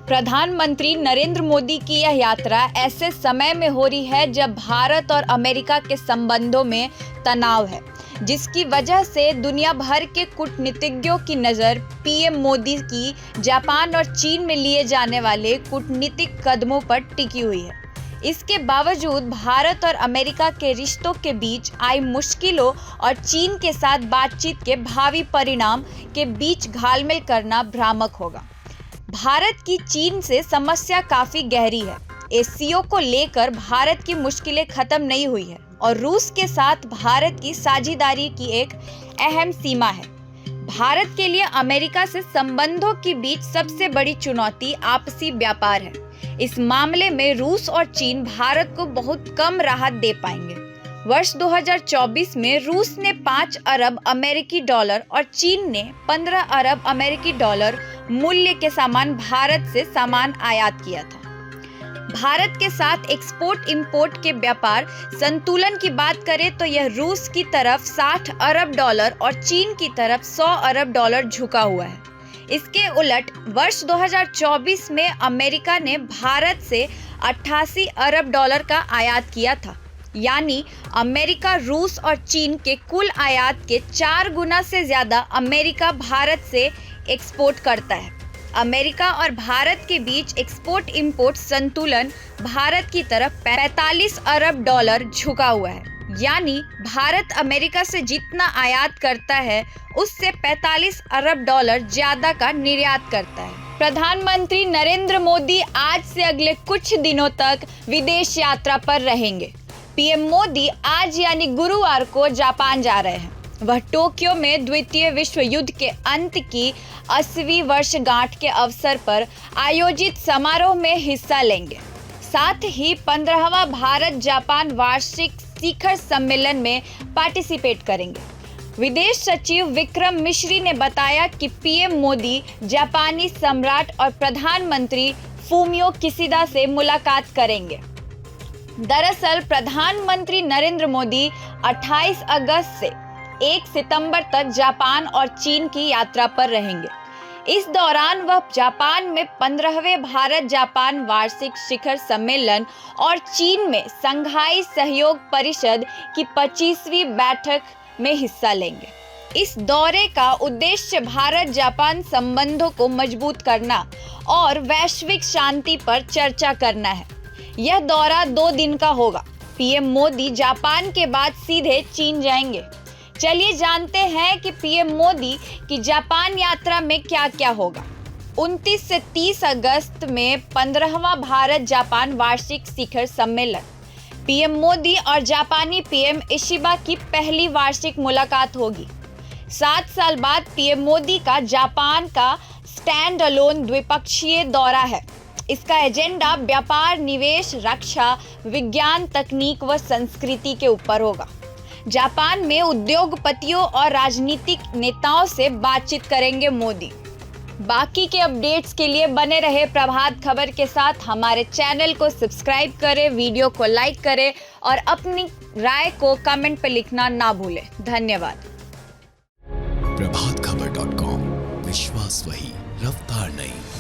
प्रधानमंत्री नरेंद्र मोदी की यह यात्रा ऐसे समय में हो रही है जब भारत और अमेरिका के संबंधों में तनाव है, जिसकी वजह से दुनिया भर के कूटनीतिज्ञों की नज़र पीएम मोदी की जापान और चीन में लिए जाने वाले कूटनीतिक कदमों पर टिकी हुई है। इसके बावजूद भारत और अमेरिका के रिश्तों के बीच आई मुश्किलों और चीन के साथ बातचीत के भावी परिणाम के बीच घालमेल करना भ्रामक होगा। भारत की चीन से समस्या काफी गहरी है। एससीओ को लेकर भारत की मुश्किलें खत्म नहीं हुई है और रूस के साथ भारत की साझेदारी की एक अहम सीमा है। भारत के लिए अमेरिका से संबंधों के बीच सबसे बड़ी चुनौती आपसी व्यापार है। इस मामले में रूस और चीन भारत को बहुत कम राहत दे पाएंगे। वर्ष 2024 में रूस ने 5 अरब अमेरिकी डॉलर और चीन ने 15 अरब अमेरिकी डॉलर मूल्य के सामान भारत से सामान आयात किया था। भारत के साथ एक्सपोर्ट इंपोर्ट के व्यापार संतुलन की बात करें तो यह रूस की तरफ 60 अरब डॉलर और चीन की तरफ 100 अरब डॉलर झुका हुआ है। इसके उलट वर्ष 2024 में अमेरिका ने भारत से 88 अरब डॉलर का आयात किया था, यानी अमेरिका रूस और चीन के कुल आयात के 4 गुना से ज्यादा अमेरिका भारत से एक्सपोर्ट करता है। अमेरिका और भारत के बीच एक्सपोर्ट इंपोर्ट संतुलन भारत की तरफ 45 अरब डॉलर झुका हुआ है, यानी भारत अमेरिका से जितना आयात करता है उससे 45 अरब डॉलर ज्यादा का निर्यात करता है। प्रधानमंत्री नरेंद्र मोदी आज से अगले कुछ दिनों तक विदेश यात्रा पर रहेंगे। पीएम मोदी आज यानी गुरुवार को जापान जा रहे हैं। वह टोक्यो में द्वितीय विश्व युद्ध के अंत की 80वीं वर्षगांठ के अवसर पर आयोजित समारोह में हिस्सा लेंगे। साथ ही 15वां भारत जापान वार्षिक शिखर सम्मेलन में पार्टिसिपेट करेंगे। विदेश सचिव विक्रम मिश्री ने बताया कि पीएम मोदी जापानी सम्राट और प्रधानमंत्री फूमियो किशिदा से मुलाकात करेंगे। दरअसल प्रधानमंत्री नरेंद्र मोदी 28 अगस्त से 1 सितंबर तक जापान और चीन की यात्रा पर रहेंगे। इस दौरान वह जापान में 15वें भारत जापान वार्षिक शिखर सम्मेलन और चीन में संघाई सहयोग परिषद की 25वीं बैठक में हिस्सा लेंगे। इस दौरे का उद्देश्य भारत जापान संबंधों को मजबूत करना और वैश्विक शांति पर चर्चा करना है। यह दौरा 2 दिन का होगा। पीएम मोदी जापान के बाद सीधे चीन जाएंगे। चलिए जानते हैं कि पीएम मोदी की जापान यात्रा में क्या क्या होगा। 29 से 30 अगस्त में 15वां भारत जापान वार्षिक शिखर सम्मेलन। पीएम मोदी और जापानी पीएम इशिबा की पहली वार्षिक मुलाकात होगी। 7 साल बाद पीएम मोदी का जापान का स्टैंड अलोन द्विपक्षीय दौरा है। इसका एजेंडा व्यापार, निवेश, रक्षा, विज्ञान, तकनीक व संस्कृति के ऊपर होगा। जापान में उद्योगपतियों और राजनीतिक नेताओं से बातचीत करेंगे मोदी। बाकी के अपडेट्स के लिए बने रहे प्रभात खबर के साथ। हमारे चैनल को सब्सक्राइब करें, वीडियो को लाइक करें और अपनी राय को कमेंट पर लिखना ना भूलें। धन्यवाद। प्रभातखबर.com, विश्वास वही, रफ्तार नहीं।